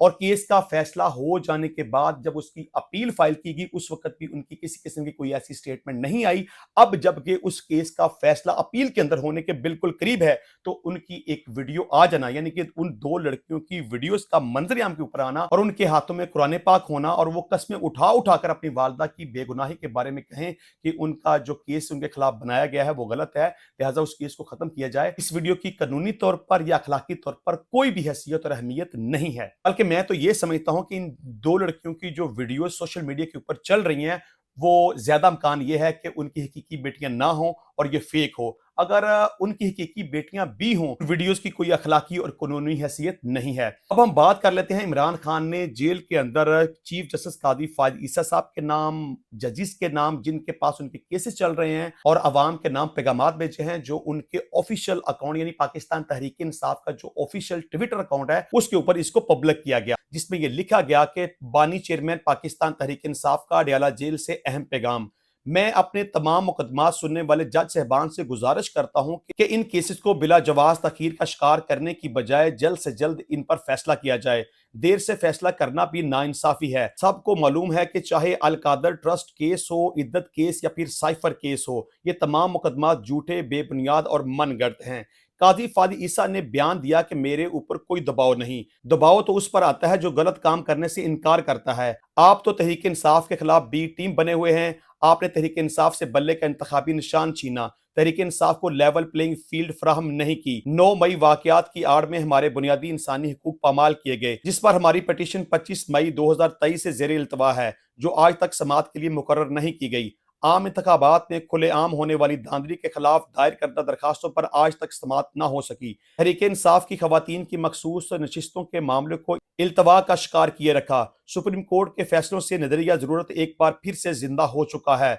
اور کیس کا فیصلہ ہو جانے کے بعد جب اس کی اپیل فائل کی گئی اس وقت بھی ان کی کسی قسم کی کوئی ایسی سٹیٹمنٹ نہیں آئی۔ اب جبکہ اس کیس کا فیصلہ اپیل کے اندر ہونے کے بالکل قریب ہے تو ان کی ایک ویڈیو آ جانا، یعنی کہ ان دو لڑکیوں کی ویڈیوز کا منظر عام کے اوپر آنا اور ان کے ہاتھوں میں قرآن پاک ہونا اور وہ قسمیں اٹھا اٹھا کر اپنی والدہ کی بے گناہی کے بارے میں کہیں کہ ان کا جو کیس ان کے خلاف بنایا گیا ہے وہ غلط ہے، لہٰذا اس کیس کو ختم کیا جائے، اس ویڈیو کی قانونی طور پر یا اخلاقی طور پر کوئی بھی حیثیت اور اہمیت نہیں ہے۔ بلکہ میں تو یہ سمجھتا ہوں کہ ان دو لڑکیوں کی جو ویڈیوز سوشل میڈیا کے اوپر چل رہی ہیں وہ زیادہ امکان یہ ہے کہ ان کی حقیقی بیٹیاں نہ ہوں اور یہ فیک ہو۔ اگر ان کی حقیقی بیٹیاں بھی ہوں، ویڈیوز کی کوئی اخلاقی اور قانونی حیثیت نہیں ہے۔ اب ہم بات کر لیتے ہیں عمران خان نے جیل کے اندر چیف جسٹس قاضی فائز عیسیٰ صاحب کے نام، ججز کے نام جن کے پاس ان کے کیسز چل رہے ہیں اور عوام کے نام پیغامات بھیجے ہیں جو ان کے آفیشیل اکاؤنٹ یعنی پاکستان تحریک انصاف کا جو آفیشیل ٹویٹر اکاؤنٹ ہے اس کے اوپر اس کو پبلک کیا گیا، جس میں یہ لکھا گیا کہ بانی چیئرمین پاکستان تحریک انصاف کا اڈیالہ جیل سے اہم پیغام۔ میں اپنے تمام مقدمات سننے والے جج صاحبان سے گزارش کرتا ہوں کہ ان کیسز کو بلا جواز تاخیر کا شکار کرنے کی بجائے جلد سے جلد ان پر فیصلہ کیا جائے۔ دیر سے فیصلہ کرنا بھی ناانصافی ہے۔ سب کو معلوم ہے کہ چاہے القادر ٹرسٹ کیس ہو، عدت کیس یا پھر سائفر کیس ہو، یہ تمام مقدمات جھوٹے، بے بنیاد اور من گڑت ہیں۔ قاضی فائز عیسیٰ نے بیان دیا کہ میرے اوپر کوئی دباؤ نہیں، دباؤ تو اس پر آتا ہے جو غلط کام کرنے سے انکار کرتا ہے۔ آپ تو تحریک انصاف کے خلاف بی ٹیم بنے ہوئے ہیں، آپ نے تحریک انصاف سے بلے کا انتخابی نشان چھینا، تحریک انصاف کو لیول پلینگ فیلڈ فراہم نہیں کی۔ 9 مئی واقعات کی آڑ میں ہمارے بنیادی انسانی حقوق پامال کیے گئے، جس پر ہماری پٹیشن 25 مئی 2023 سے زیر التوا ہے، جو آج تک سماعت کے لیے مقرر نہیں کی گئی۔ عام انتخابات میں کھلے عام ہونے والی دھاندلی کے خلاف دائر کردہ درخواستوں پر آج تک سماعت نہ ہو سکی۔ تحریک انصاف کی خواتین کی مخصوص نشستوں کے معاملے کو التوا کا شکار کیے رکھا۔ سپریم کورٹ کے فیصلوں سے نظریہ ضرورت ایک بار پھر سے زندہ ہو چکا ہے۔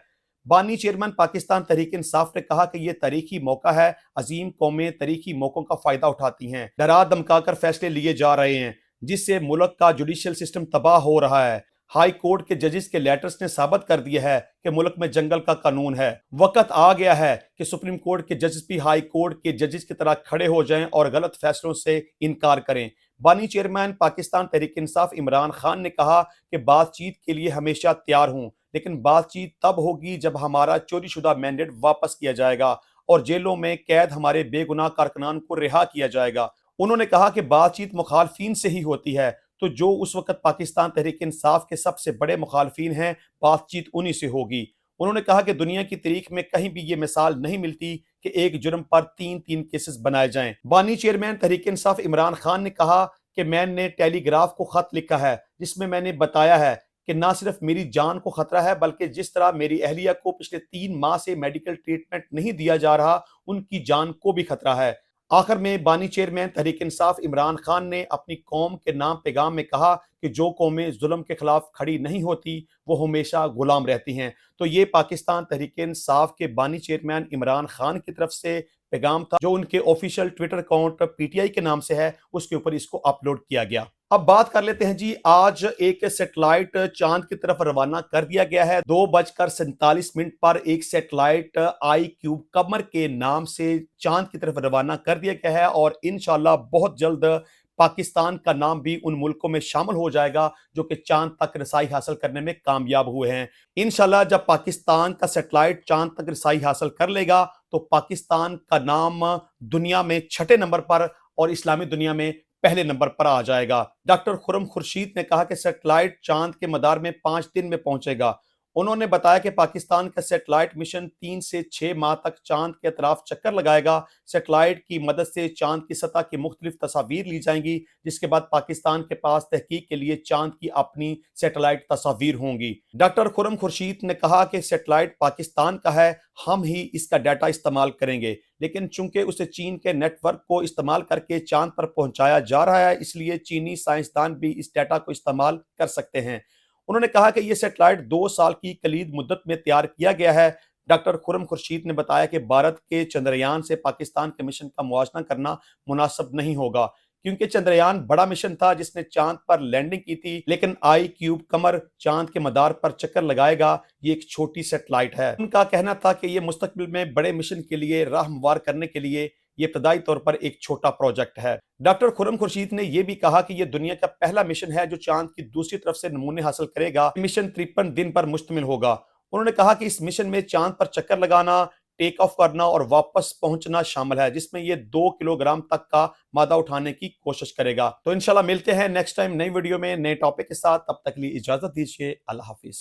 بانی چیئرمین پاکستان تحریک انصاف نے کہا کہ یہ تاریخی موقع ہے، عظیم قومیں تاریخی موقعوں کا فائدہ اٹھاتی ہیں، ڈرا دھمکا کر فیصلے لیے جا رہے ہیں جس سے ملک کا جوڈیشل سسٹم تباہ ہو رہا ہے۔ ہائی کورٹ کے ججز کے لیٹرز نے ثابت کر دیا ہے کہ ملک میں جنگل کا قانون ہے۔ وقت آ گیا ہے کہ سپریم کورٹ کے ججز بھی ہائی کورٹ کے ججز کی طرح کھڑے ہو جائیں اور غلط فیصلوں سے انکار کریں۔ بانی چیئرمین پاکستان تحریک انصاف عمران خان نے کہا کہ بات چیت کے لیے ہمیشہ تیار ہوں، لیکن بات چیت تب ہوگی جب ہمارا چوری شدہ مینڈیٹ واپس کیا جائے گا اور جیلوں میں قید ہمارے بے گناہ کارکنان کو رہا کیا جائے گا۔ انہوں نے کہا کہ بات چیت مخالفین سے ہی ہوتی ہے، تو جو اس وقت پاکستان تحریک انصاف کے سب سے بڑے مخالفین ہیں، بات چیت انہی سے ہوگی۔ انہوں نے کہا کہ دنیا کی تاریخ میں کہیں بھی یہ مثال نہیں ملتی کہ ایک جرم پر 3 کیسز بنائے جائیں۔ بانی چیئرمین تحریک انصاف عمران خان نے کہا کہ میں نے ٹیلی گراف کو خط لکھا ہے جس میں نے بتایا ہے کہ نہ صرف میری جان کو خطرہ ہے بلکہ جس طرح میری اہلیہ کو پچھلے 3 ماہ سے میڈیکل ٹریٹمنٹ نہیں دیا جا رہا، ان کی جان کو بھی خطرہ ہے۔ آخر میں بانی چیئرمین تحریک انصاف عمران خان نے اپنی قوم کے نام پیغام میں کہا کہ جو قومیں ظلم کے خلاف کھڑی نہیں ہوتی وہ ہمیشہ غلام رہتی ہیں۔ تو یہ پاکستان تحریک انصاف کے بانی چیئرمین عمران خان کی طرف سے پیغام تھا جو ان کے official Twitter account P T I کے نام سے ہے، اس کے اوپر اس کو اپلوڈ کیا گیا۔ اب بات کر لیتے ہیں جی، آج ایک سیٹلائٹ چاند کی طرف روانہ کر دیا گیا ہے۔ 2:47 پر ایک سیٹلائٹ آئی کیوب قمر کے نام سے چاند کی طرف روانہ کر دیا گیا ہے اور انشاءاللہ بہت جلد پاکستان کا نام بھی ان ملکوں میں شامل ہو جائے گا جو کہ چاند تک رسائی حاصل کرنے میں کامیاب ہوئے ہیں۔ انشاءاللہ جب پاکستان کا سیٹلائٹ چاند تک رسائی حاصل کر لے گا تو پاکستان کا نام دنیا میں 6 نمبر پر اور اسلامی دنیا میں پہلے نمبر پر آ جائے گا۔ ڈاکٹر خرم خورشید نے کہا کہ سیٹلائٹ چاند کے مدار میں 5 دن میں پہنچے گا۔ انہوں نے بتایا کہ پاکستان کا سیٹلائٹ مشن 3 سے 6 ماہ تک چاند کے اطراف چکر لگائے گا۔ سیٹلائٹ کی مدد سے چاند کی سطح کی مختلف تصاویر لی جائیں گی، جس کے بعد پاکستان کے پاس تحقیق کے لیے چاند کی اپنی سیٹلائٹ تصاویر ہوں گی۔ ڈاکٹر خرم خورشید نے کہا کہ سیٹلائٹ پاکستان کا ہے، ہم ہی اس کا ڈیٹا استعمال کریں گے، لیکن چونکہ اسے چین کے نیٹ ورک کو استعمال کر کے چاند پر پہنچایا جا رہا ہے، اس لیے چینی سائنسدان بھی اس ڈیٹا کو استعمال کر سکتے ہیں۔ انہوں نے کہا کہ یہ سیٹلائٹ 2 سال کی کلید مدت میں تیار کیا گیا ہے۔ ڈاکٹر خرم خورشید نے بتایا کہ بھارت کے چندریان سے پاکستان کے مشن کا موازنہ کرنا مناسب نہیں ہوگا، کیونکہ چندریان بڑا مشن تھا جس نے چاند پر لینڈنگ کی تھی، لیکن آئی کیوب قمر چاند کے مدار پر چکر لگائے گا، یہ ایک چھوٹی سیٹلائٹ ہے۔ ان کا کہنا تھا کہ یہ مستقبل میں بڑے مشن کے لیے راہ ہموار کرنے کے لیے یہ ابتدائی طور پر ایک چھوٹا پروجیکٹ ہے۔ ڈاکٹر خرم خورشید نے یہ بھی کہا کہ یہ دنیا کا پہلا مشن ہے جو چاند کی دوسری طرف سے نمونے حاصل کرے گا۔ مشن 53 دن پر مشتمل ہوگا۔ انہوں نے کہا کہ اس مشن میں چاند پر چکر لگانا، ٹیک آف کرنا اور واپس پہنچنا شامل ہے، جس میں یہ 2 کلو گرام تک کا مادہ اٹھانے کی کوشش کرے گا۔ تو انشاءاللہ ملتے ہیں نیکسٹ ٹائم نئی ویڈیو میں نئے ٹاپک کے ساتھ، تب تک کے لیے اجازت دیجیے۔ اللہ حافظ۔